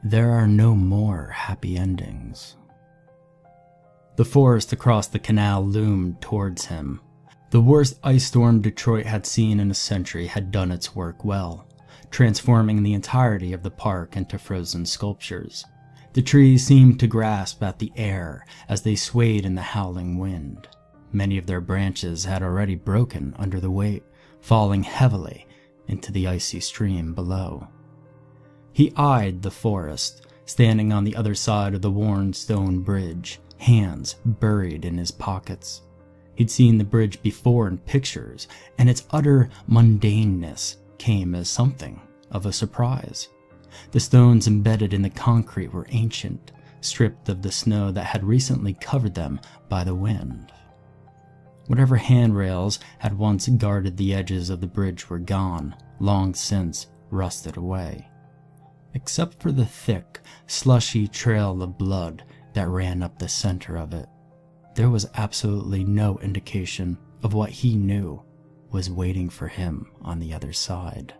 there are no more happy endings. The forest across the canal loomed towards him. The worst ice storm Detroit had seen in a century had done its work well, transforming the entirety of the park into frozen sculptures. The trees seemed to grasp at the air as they swayed in the howling wind. Many of their branches had already broken under the weight, falling heavily into the icy stream below. He eyed the forest, standing on the other side of the worn stone bridge, hands buried in his pockets. He'd seen the bridge before in pictures, and its utter mundaneness came as something of a surprise. The stones embedded in the concrete were ancient, stripped of the snow that had recently covered them by the wind. Whatever handrails had once guarded the edges of the bridge were gone, long since rusted away. Except for the thick, slushy trail of blood that ran up the center of it, there was absolutely no indication of what he knew was waiting for him on the other side.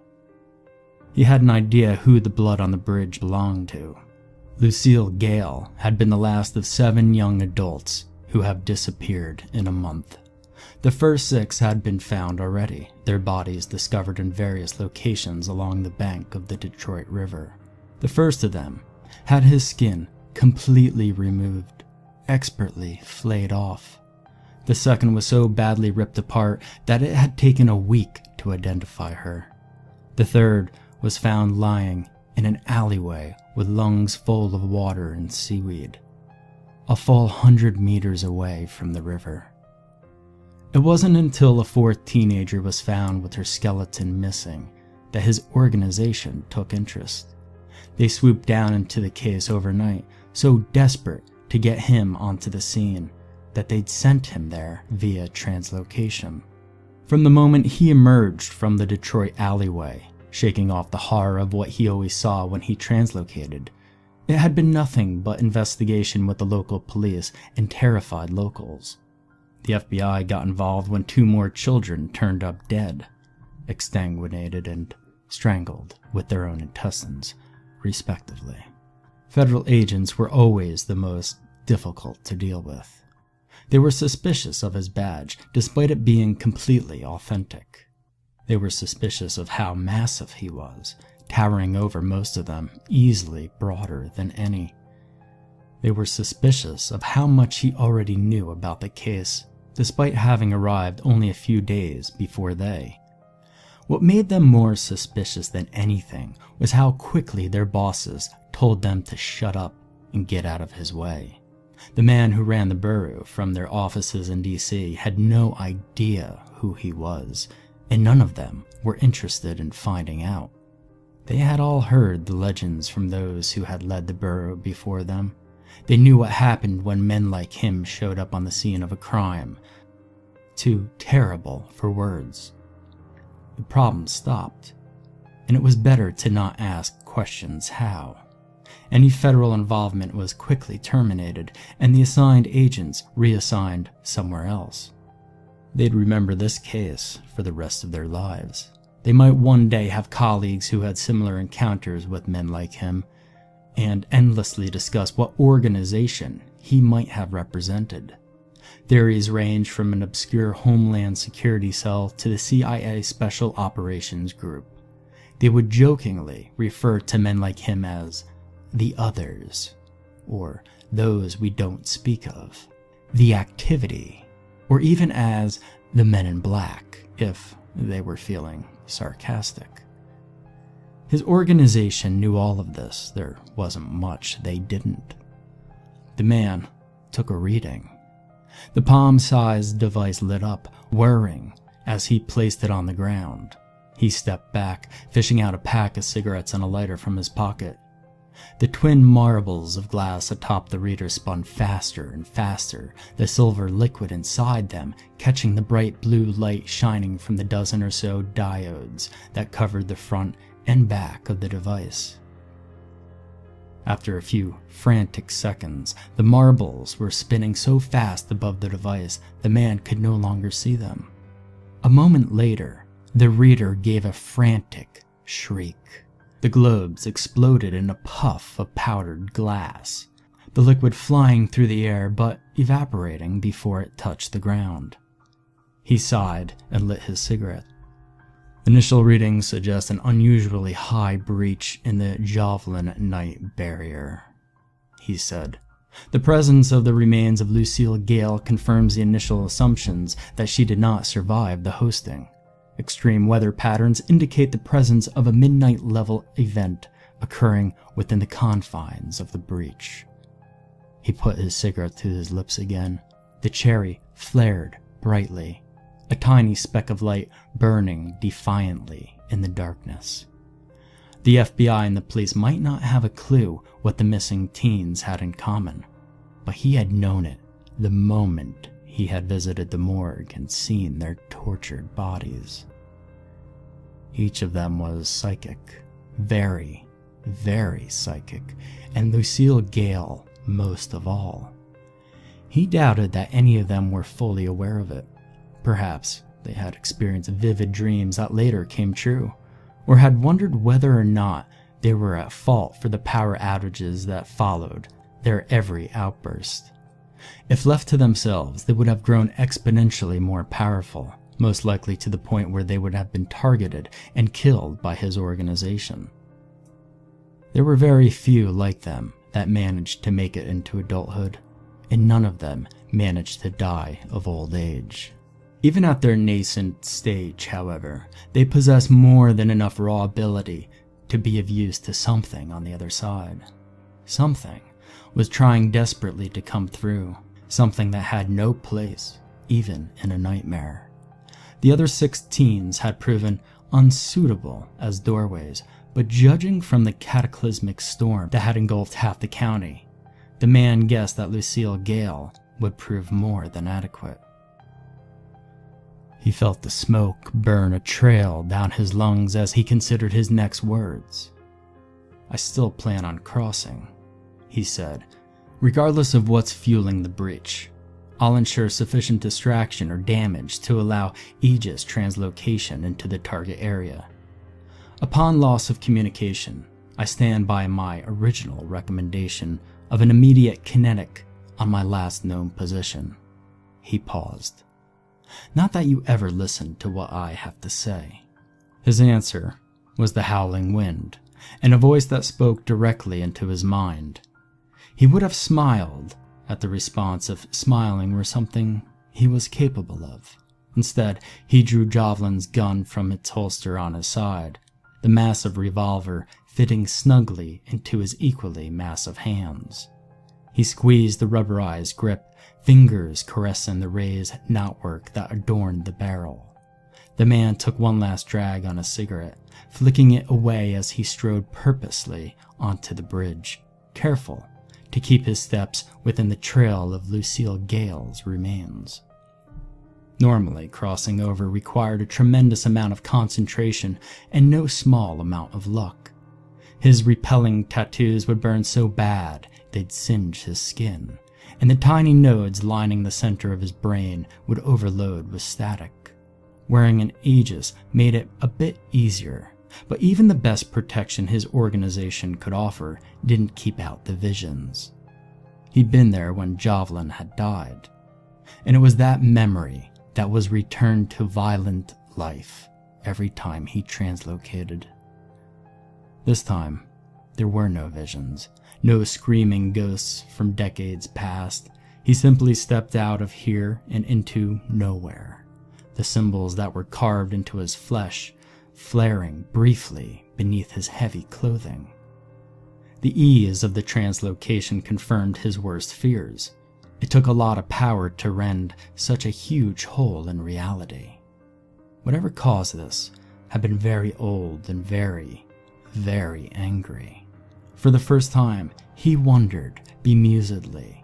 He had an idea who the blood on the bridge belonged to. Lucille Gale had been the last of 7 young adults who have disappeared in a month. The first 6 had been found already, their bodies discovered in various locations along the bank of the Detroit River. The first of them had his skin completely removed, expertly flayed off. The second was so badly ripped apart that it had taken a week to identify her. The third was found lying in an alleyway with lungs full of water and seaweed, a full 100 meters away from the river. It wasn't until a 4th teenager was found with her skeleton missing that his organization took interest. They swooped down into the case overnight, so desperate to get him onto the scene that they'd sent him there via translocation. From the moment he emerged from the Detroit alleyway, shaking off the horror of what he always saw when he translocated, it had been nothing but investigation with the local police and terrified locals. The FBI got involved when 2 more children turned up dead, exsanguinated and strangled with their own intestines, respectively. Federal agents were always the most difficult to deal with. They were suspicious of his badge, despite it being completely authentic. They were suspicious of how massive he was, towering over most of them, easily broader than any. They were suspicious of how much he already knew about the case, despite having arrived only a few days before they. What made them more suspicious than anything was how quickly their bosses told them to shut up and get out of his way. The man who ran the borough from their offices in DC had no idea who he was, and none of them were interested in finding out. They had all heard the legends from those who had led the borough before them. They knew what happened when men like him showed up on the scene of a crime. Too terrible for words. The problem stopped, and it was better to not ask questions how. Any federal involvement was quickly terminated, and the assigned agents reassigned somewhere else. They'd remember this case for the rest of their lives. They might one day have colleagues who had similar encounters with men like him, and endlessly discuss what organization he might have represented. Theories range from an obscure Homeland Security cell to the CIA Special Operations Group. They would jokingly refer to men like him as the others, or those we don't speak of, the activity, or even as the men in black, if they were feeling sarcastic. His organization knew all of this. There wasn't much they didn't. The man took a reading. The palm-sized device lit up, whirring as he placed it on the ground. He stepped back, fishing out a pack of cigarettes and a lighter from his pocket. The twin marbles of glass atop the reader spun faster and faster, the silver liquid inside them catching the bright blue light shining from the dozen or so diodes that covered the front and back of the device. After a few frantic seconds, the marbles were spinning so fast above the device the man could no longer see them. A moment later, the reader gave a frantic shriek. The globes exploded in a puff of powdered glass, the liquid flying through the air but evaporating before it touched the ground. He sighed and lit his cigarette. Initial readings suggest an unusually high breach in the Javelin Night barrier, he said. The presence of the remains of Lucille Gale confirms the initial assumptions that she did not survive the hosting. Extreme weather patterns indicate the presence of a midnight-level event occurring within the confines of the breach. He put his cigarette to his lips again. The cherry flared brightly, a tiny speck of light burning defiantly in the darkness. The FBI and the police might not have a clue what the missing teens had in common, but he had known it the moment he had visited the morgue and seen their tortured bodies. Each of them was psychic, very, very psychic, and Lucille Gale most of all. He doubted that any of them were fully aware of it. Perhaps they had experienced vivid dreams that later came true, or had wondered whether or not they were at fault for the power outages that followed their every outburst. If left to themselves, they would have grown exponentially more powerful, most likely to the point where they would have been targeted and killed by his organization. There were very few like them that managed to make it into adulthood, and none of them managed to die of old age. Even at their nascent stage, however, they possessed more than enough raw ability to be of use to something on the other side. Something was trying desperately to come through, something that had no place, even in a nightmare. The other 6 teens had proven unsuitable as doorways, but judging from the cataclysmic storm that had engulfed half the county, the man guessed that Lucille Gale would prove more than adequate. He felt the smoke burn a trail down his lungs as he considered his next words. "I still plan on crossing," he said. "Regardless of what's fueling the breach, I'll ensure sufficient distraction or damage to allow Aegis translocation into the target area. Upon loss of communication, I stand by my original recommendation of an immediate kinetic on my last known position." He paused. "Not that you ever listen to what I have to say." His answer was the howling wind, and a voice that spoke directly into his mind. He would have smiled at the response if smiling were something he was capable of. Instead, he drew Javelin's gun from its holster on his side, the massive revolver fitting snugly into his equally massive hands. He squeezed the rubberized grip, fingers caressing the raised knotwork that adorned the barrel. The man took one last drag on a cigarette, flicking it away as he strode purposely onto the bridge, careful to keep his steps within the trail of Lucille Gale's remains. Normally, crossing over required a tremendous amount of concentration and no small amount of luck. His repelling tattoos would burn so bad they'd singe his skin, and the tiny nodes lining the center of his brain would overload with static. Wearing an Aegis made it a bit easier, but even the best protection his organization could offer didn't keep out the visions. He'd been there when Javelin had died, and it was that memory that was returned to violent life every time he translocated. This time, there were no visions, no screaming ghosts from decades past. He simply stepped out of here and into nowhere, the symbols that were carved into his flesh flaring briefly beneath his heavy clothing. The ease of the translocation confirmed his worst fears. It took a lot of power to rend such a huge hole in reality. Whatever caused this had been very old and very, very angry. For the first time, he wondered bemusedly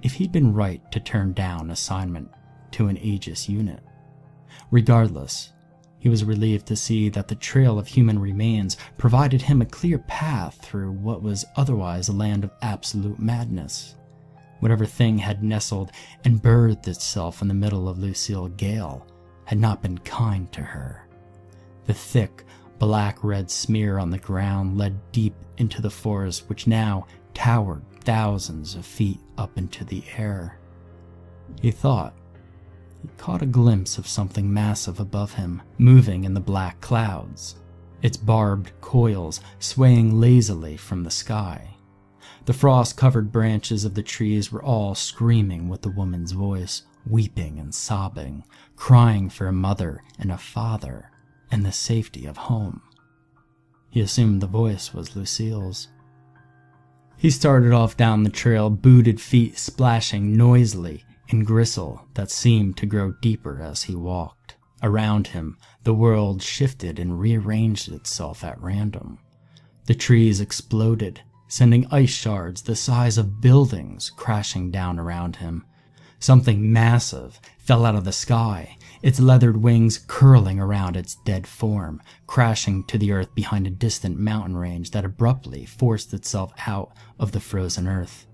if he'd been right to turn down assignment to an Aegis unit. Regardless, he was relieved to see that the trail of human remains provided him a clear path through what was otherwise a land of absolute madness. Whatever thing had nestled and birthed itself in the middle of Lucille Gale had not been kind to her. The thick, black-red smear on the ground led deep into the forest, which now towered thousands of feet up into the air. He thought he caught a glimpse of something massive above him, moving in the black clouds, its barbed coils swaying lazily from the sky. The frost-covered branches of the trees were all screaming with the woman's voice, weeping and sobbing, crying for a mother and a father and the safety of home. He assumed the voice was Lucille's. He started off down the trail, booted feet splashing noisily in gristle that seemed to grow deeper as he walked. Around him, the world shifted and rearranged itself at random. The trees exploded, sending ice shards the size of buildings crashing down around him. Something massive fell out of the sky, its leathered wings curling around its dead form, crashing to the earth behind a distant mountain range that abruptly forced itself out of the frozen earth.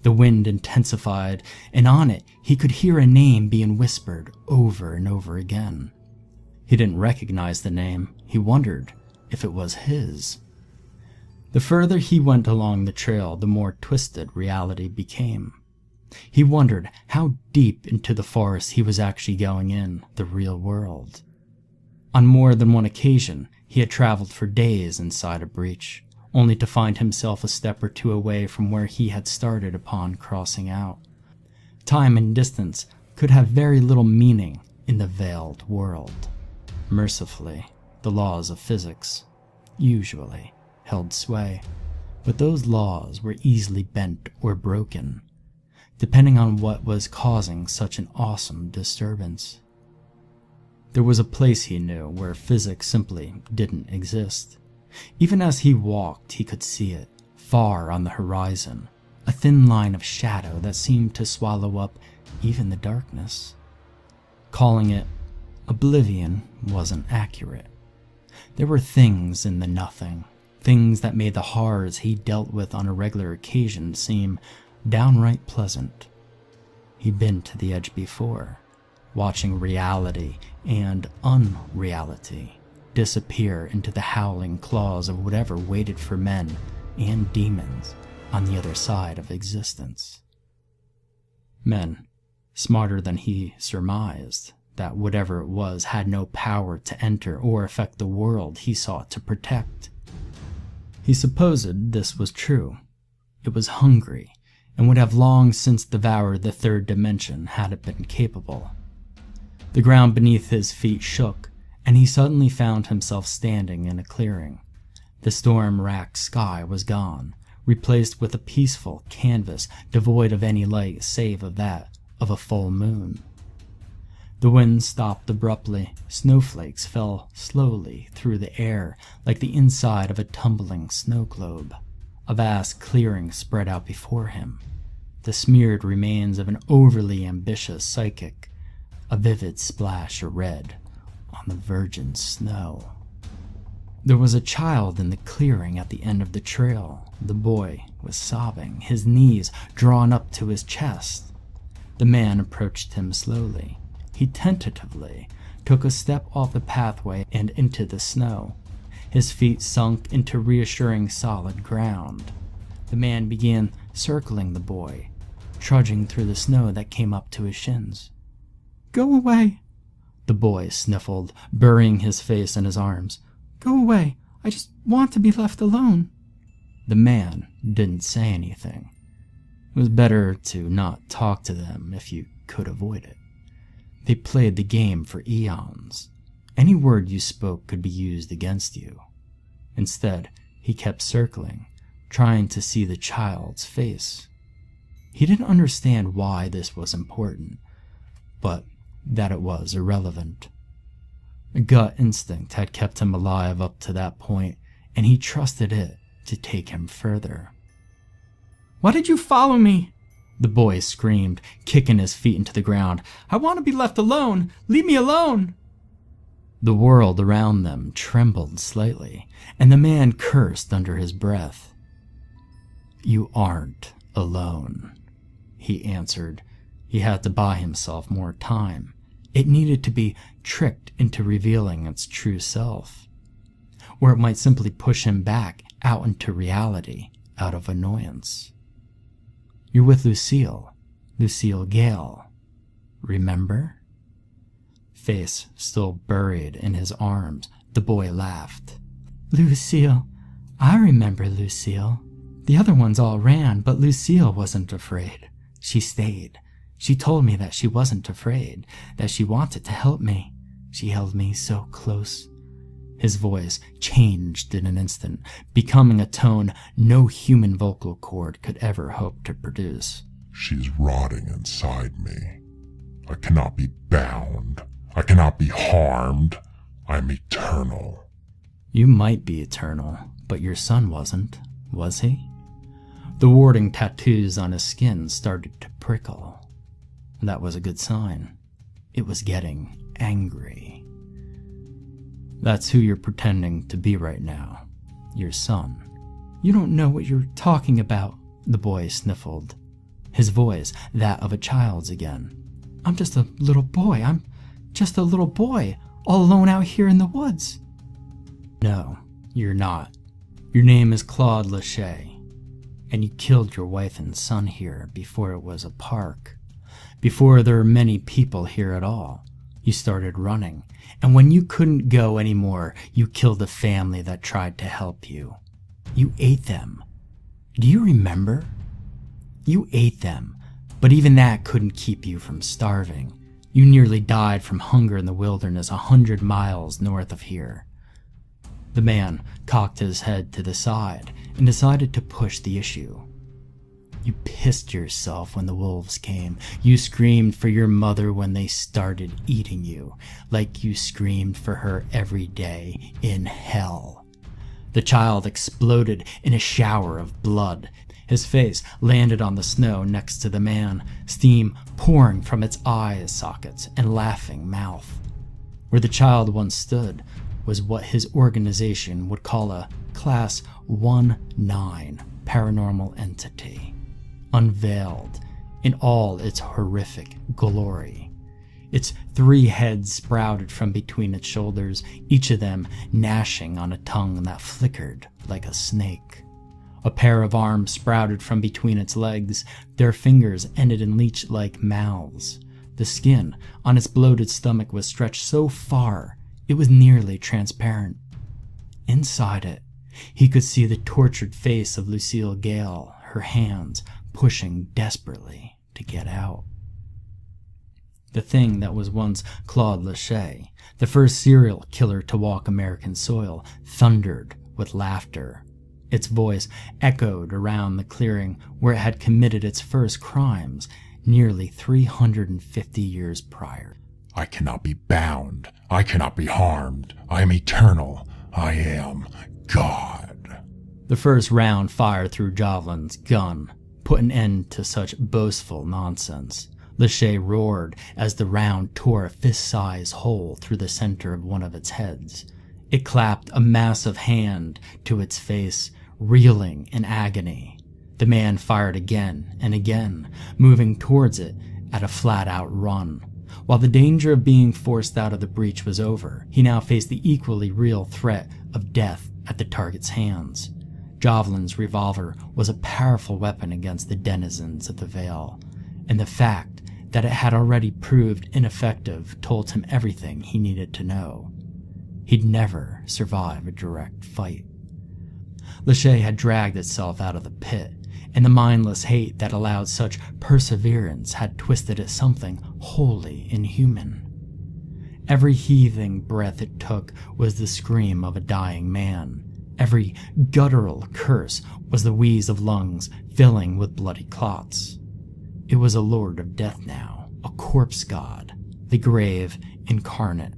The wind intensified, and on it he could hear a name being whispered over and over again. He didn't recognize the name. He wondered if it was his. The further he went along the trail, the more twisted reality became. He wondered how deep into the forest he was actually going in, the real world. On more than one occasion, he had traveled for days inside a breach, only to find himself a step or two away from where he had started upon crossing out. Time and distance could have very little meaning in the veiled world. Mercifully, the laws of physics, usually, held sway, but those laws were easily bent or broken, depending on what was causing such an awesome disturbance. There was a place he knew where physics simply didn't exist. Even as he walked, he could see it, far on the horizon, a thin line of shadow that seemed to swallow up even the darkness. Calling it oblivion wasn't accurate. There were things in the nothing, things that made the horrors he dealt with on a regular occasion seem downright pleasant. He'd been to the edge before, watching reality and unreality disappear into the howling claws of whatever waited for men and demons on the other side of existence. Men, smarter than he surmised, that whatever it was had no power to enter or affect the world he sought to protect. He supposed this was true. It was hungry, and would have long since devoured the third dimension had it been capable. The ground beneath his feet shook, and he suddenly found himself standing in a clearing. The storm-racked sky was gone, replaced with a peaceful canvas devoid of any light save of that of a full moon. The wind stopped abruptly. Snowflakes fell slowly through the air like the inside of a tumbling snow globe. A vast clearing spread out before him, the smeared remains of an overly ambitious psychic, a vivid splash of red on the virgin snow. There was a child in the clearing at the end of the trail. The boy was sobbing, his knees drawn up to his chest. The man approached him slowly. He tentatively took a step off the pathway and into the snow. His feet sunk into reassuring solid ground. The man began circling the boy, trudging through the snow that came up to his shins. "Go away," the boy sniffled, burying his face in his arms. "Go away. I just want to be left alone." The man didn't say anything. It was better to not talk to them if you could avoid it. They played the game for eons. Any word you spoke could be used against you. Instead, he kept circling, trying to see the child's face. He didn't understand why this was important, but that it was irrelevant. A gut instinct had kept him alive up to that point, and he trusted it to take him further. "Why did you follow me?" the boy screamed, kicking his feet into the ground. "I want to be left alone! Leave me alone!" The world around them trembled slightly, and the man cursed under his breath. "You aren't alone," he answered. He had to buy himself more time. It needed to be tricked into revealing its true self. or it might simply push him back out into reality out of annoyance. You're with Lucille Gale. Remember? Face still buried in his arms, the boy laughed. Lucille. I remember Lucille. The other ones all ran, but Lucille wasn't afraid. She stayed. She told me that she wasn't afraid, that she wanted to help me. She held me so close. His voice changed in an instant, becoming a tone no human vocal cord could ever hope to produce. She's rotting inside me. I cannot be bound. I cannot be harmed. I'm eternal. You might be eternal, but your son wasn't, was he? The warding tattoos on his skin started to prickle. That was a good sign. It was getting angry. That's who you're pretending to be right now. Your son. You don't know what you're talking about, the boy sniffled. His voice, that of a child's again. I'm just a little boy. I'm just a little boy, all alone out here in the woods. No, you're not. Your name is Claude Lachey, and you killed your wife and son here before it was a park. Before there were many people here at all. You started running, and when you couldn't go anymore, you killed a family that tried to help you. You ate them. Do you remember? You ate them, but even that couldn't keep you from starving. You nearly died from hunger in the wilderness 100 miles north of here. The man cocked his head to the side and decided to push the issue. You pissed yourself when the wolves came. You screamed for your mother when they started eating you, like you screamed for her every day in hell. The child exploded in a shower of blood. His face landed on the snow next to the man, steam pouring from its eye sockets and laughing mouth. Where the child once stood was what his organization would call a Class 1-9 paranormal entity, unveiled in all its horrific glory. Its 3 heads sprouted from between its shoulders, each of them gnashing on a tongue that flickered like a snake. A pair of arms sprouted from between its legs. Their fingers ended in leech-like mouths. The skin on its bloated stomach was stretched so far it was nearly transparent. Inside it, he could see the tortured face of Lucille Gale, her hands pushing desperately to get out. The thing that was once Claude Lachey, the first serial killer to walk American soil, thundered with laughter. Its voice echoed around the clearing where it had committed its first crimes nearly 350 years prior. I cannot be bound. I cannot be harmed. I am eternal. I am God. The first round fired through Jovelin's gun put an end to such boastful nonsense. Lachey roared as the round tore a fist-sized hole through the center of one of its heads. It clapped a massive hand to its face, reeling in agony. The man fired again and again, moving towards it at a flat-out run. While the danger of being forced out of the breach was over, he now faced the equally real threat of death at the target's hands. Jovelin's revolver was a powerful weapon against the denizens of the Vale, and the fact that it had already proved ineffective told him everything he needed to know. He'd never survive a direct fight. Lachey had dragged itself out of the pit, and the mindless hate that allowed such perseverance had twisted it something wholly inhuman. Every heaving breath it took was the scream of a dying man. Every guttural curse was the wheeze of lungs filling with bloody clots. It was a lord of death now, a corpse god, the grave incarnate.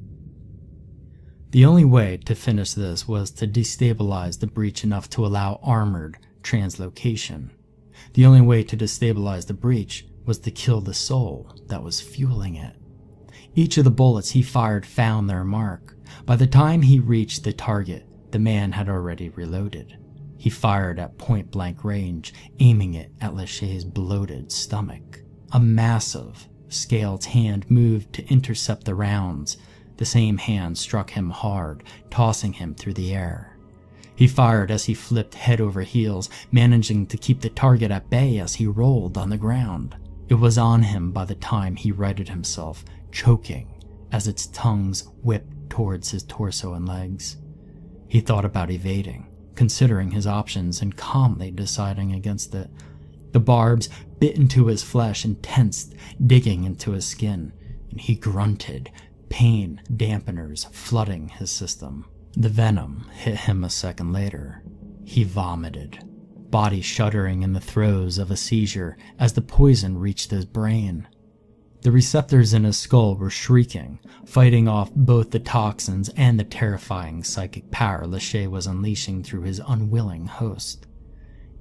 The only way to finish this was to destabilize the breach enough to allow armored translocation. The only way to destabilize the breach was to kill the soul that was fueling it. Each of the bullets he fired found their mark. By the time he reached the target, the man had already reloaded. He fired at point-blank range, aiming it at Lachey's bloated stomach. A massive, scaled hand moved to intercept the rounds. The same hand struck him hard, tossing him through the air. He fired as he flipped head over heels, managing to keep the target at bay as he rolled on the ground. It was on him by the time he righted himself, choking as its tongues whipped towards his torso and legs. He thought about evading, considering his options and calmly deciding against it. The barbs bit into his flesh and tensed, digging into his skin, and he grunted, pain dampeners flooding his system. The venom hit him a second later. He vomited, body shuddering in the throes of a seizure as the poison reached his brain. The receptors in his skull were shrieking, fighting off both the toxins and the terrifying psychic power Lachey was unleashing through his unwilling host.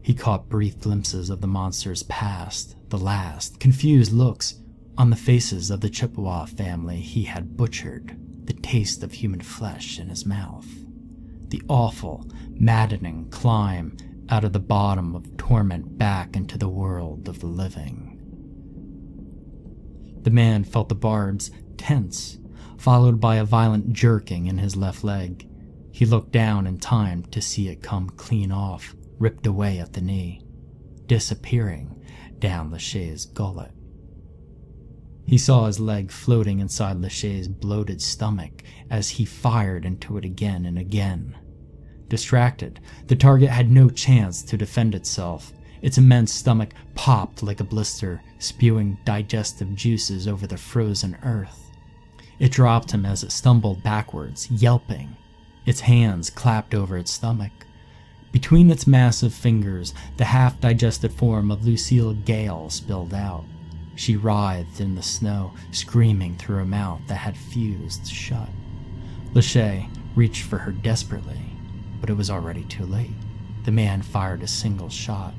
He caught brief glimpses of the monster's past, the last, confused looks on the faces of the Chippewa family he had butchered, the taste of human flesh in his mouth. The awful, maddening climb out of the bottom of torment back into the world of the living. The man felt the barbs tense, followed by a violent jerking in his left leg. He looked down in time to see it come clean off, ripped away at the knee, disappearing down Lachey's gullet. He saw his leg floating inside Lachey's bloated stomach as he fired into it again and again. Distracted, the target had no chance to defend itself. Its immense stomach popped like a blister, spewing digestive juices over the frozen earth. It dropped him as it stumbled backwards, yelping. Its hands clapped over its stomach. Between its massive fingers, the half-digested form of Lucille Gale spilled out. She writhed in the snow, screaming through a mouth that had fused shut. Lachey reached for her desperately, but it was already too late. The man fired a single shot.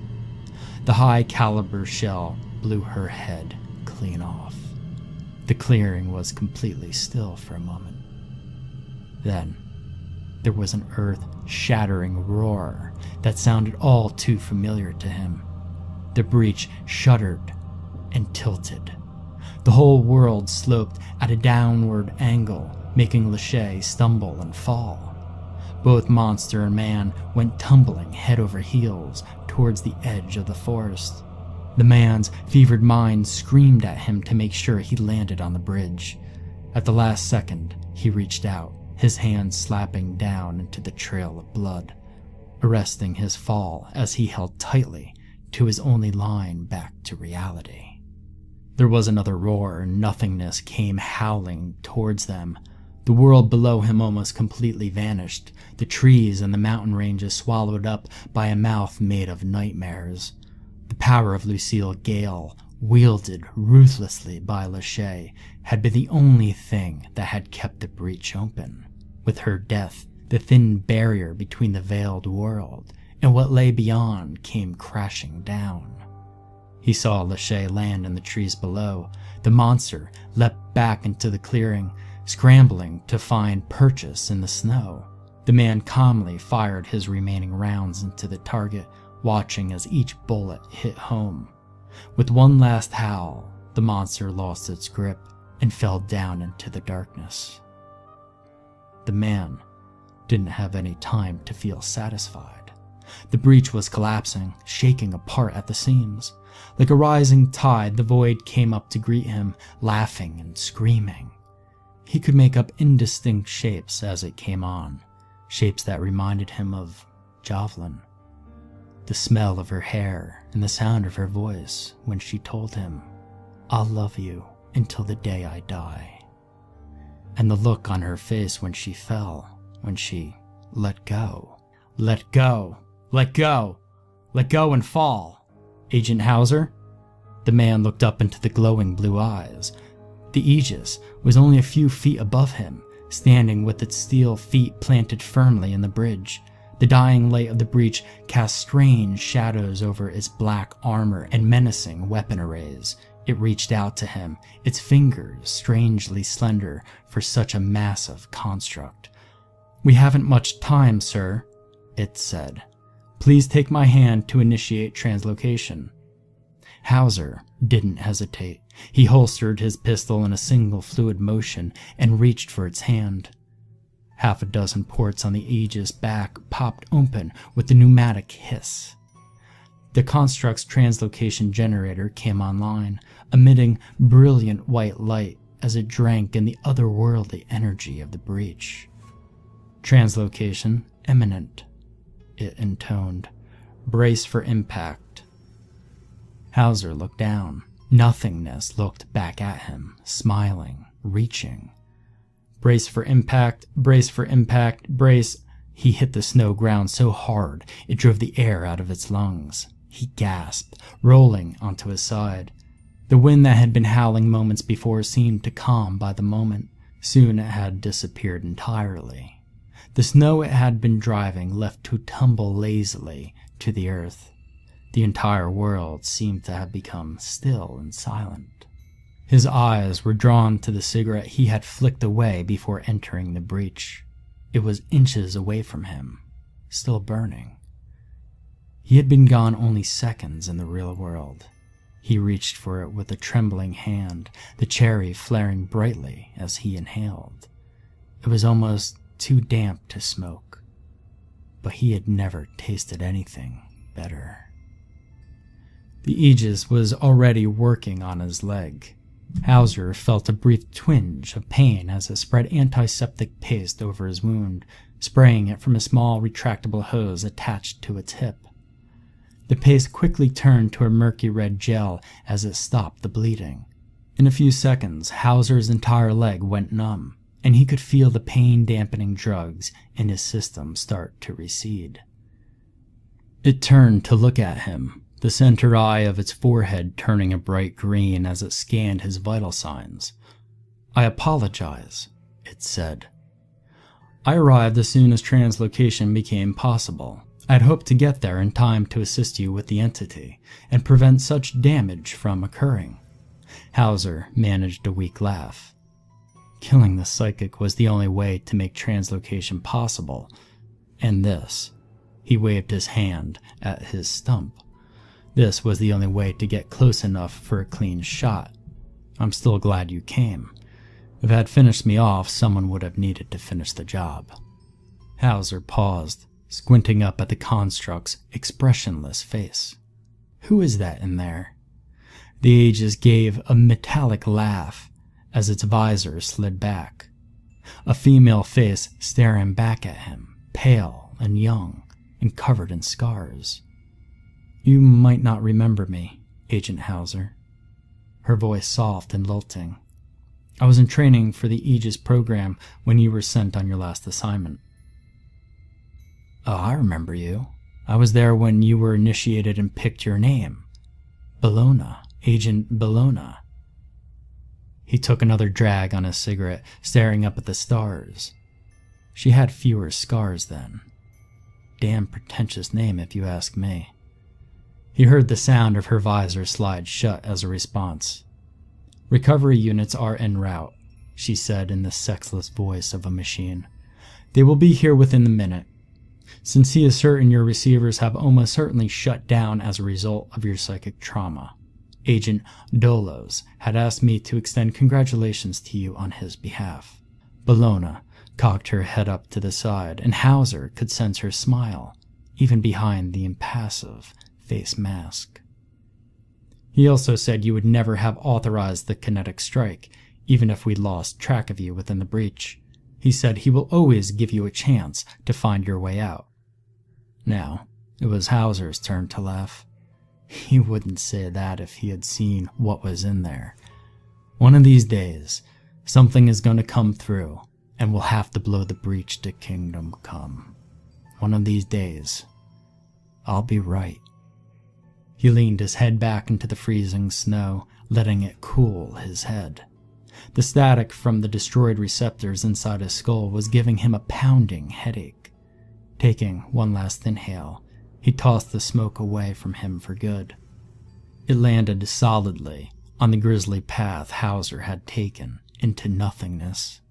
The high-caliber shell blew her head clean off. The clearing was completely still for a moment. Then, there was an earth-shattering roar that sounded all too familiar to him. The breach shuddered and tilted. The whole world sloped at a downward angle, making Lachey stumble and fall. Both monster and man went tumbling head over heels towards the edge of the forest. The man's fevered mind screamed at him to make sure he landed on the bridge. At the last second, he reached out, his hand slapping down into the trail of blood, arresting his fall as he held tightly to his only line back to reality. There was another roar, and nothingness came howling towards them. The world below him almost completely vanished, the trees and the mountain ranges swallowed up by a mouth made of nightmares. The power of Lucille Gale, wielded ruthlessly by Lachey, had been the only thing that had kept the breach open. With her death, the thin barrier between the veiled world and what lay beyond came crashing down. He saw Lachey land in the trees below. The monster leapt back into the clearing, scrambling to find purchase in the snow. The man calmly fired his remaining rounds into the target, watching as each bullet hit home. With one last howl, the monster lost its grip and fell down into the darkness. The man didn't have any time to feel satisfied. The breach was collapsing, shaking apart at the seams. Like a rising tide, the void came up to greet him, laughing and screaming. He could make up indistinct shapes as it came on, shapes that reminded him of Jovelyn. The smell of her hair and the sound of her voice when she told him, "I'll love you until the day I die." And the look on her face when she fell, when she let go. Let go! Let go! Let go and fall! Agent Hauser? The man looked up into the glowing blue eyes. The Aegis was only a few feet above him, standing with its steel feet planted firmly in the bridge. The dying light of the breach cast strange shadows over its black armor and menacing weapon arrays. It reached out to him, its fingers strangely slender for such a massive construct. "We haven't much time, sir," it said. "Please take my hand to initiate translocation." Hauser didn't hesitate. He holstered his pistol in a single fluid motion and reached for its hand. Half a dozen ports on the Aegis back popped open with a pneumatic hiss. The construct's translocation generator came online, emitting brilliant white light as it drank in the otherworldly energy of the breach. "Translocation imminent," it intoned. "Brace for impact." Hauser looked down. Nothingness looked back at him, smiling, reaching. "Brace for impact, brace for impact, brace." He hit the snow ground so hard it drove the air out of its lungs. He gasped, rolling onto his side. The wind that had been howling moments before seemed to calm by the moment. Soon it had disappeared entirely. The snow it had been driving left to tumble lazily to the earth. The entire world seemed to have become still and silent. His eyes were drawn to the cigarette he had flicked away before entering the breach. It was inches away from him, still burning. He had been gone only seconds in the real world. He reached for it with a trembling hand, the cherry flaring brightly as he inhaled. It was almost too damp to smoke, but he had never tasted anything better. The Aegis was already working on his leg. Hauser felt a brief twinge of pain as it spread antiseptic paste over his wound, spraying it from a small retractable hose attached to its hip. The paste quickly turned to a murky red gel as it stopped the bleeding. In a few seconds, Hauser's entire leg went numb, and he could feel the pain-dampening drugs in his system start to recede. It turned to look at him, the center eye of its forehead turning a bright green as it scanned his vital signs. "I apologize," it said. "I arrived as soon as translocation became possible. I'd hoped to get there in time to assist you with the entity and prevent such damage from occurring." Hauser managed a weak laugh. Killing the psychic was the only way to make translocation possible, and this, he waved his hand at his stump, this was the only way to get close enough for a clean shot. "I'm still glad you came. If it had finished me off, someone would have needed to finish the job." Hauser paused, squinting up at the construct's expressionless face. "Who is that in there?" The Aegis gave a metallic laugh as its visor slid back. A female face staring back at him, pale and young and covered in scars. "You might not remember me, Agent Hauser." Her voice soft and lilting. "I was in training for the Aegis program when you were sent on your last assignment." "Oh, I remember you. I was there when you were initiated and picked your name. Bologna, Agent Bologna." He took another drag on his cigarette, staring up at the stars. She had fewer scars then. Damn pretentious name if you ask me. He heard the sound of her visor slide shut as a response. "Recovery units are en route," she said in the sexless voice of a machine. "They will be here within the minute. Since he is certain your receivers have almost certainly shut down as a result of your psychic trauma, Agent Dolos had asked me to extend congratulations to you on his behalf." Bologna cocked her head up to the side, and Hauser could sense her smile, even behind the impassive face mask. "He also said you would never have authorized the kinetic strike, even if we lost track of you within the breach. He said he will always give you a chance to find your way out." Now, it was Hauser's turn to laugh. He wouldn't say that if he had seen what was in there. One of these days, something is going to come through, and we'll have to blow the breach to Kingdom Come. One of these days, I'll be right. He leaned his head back into the freezing snow, letting it cool his head. The static from the destroyed receptors inside his skull was giving him a pounding headache. Taking one last inhale, he tossed the smoke away from him for good. It landed solidly on the grisly path Hauser had taken into nothingness.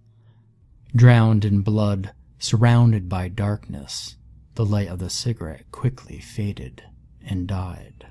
Drowned in blood, surrounded by darkness, the light of the cigarette quickly faded and died.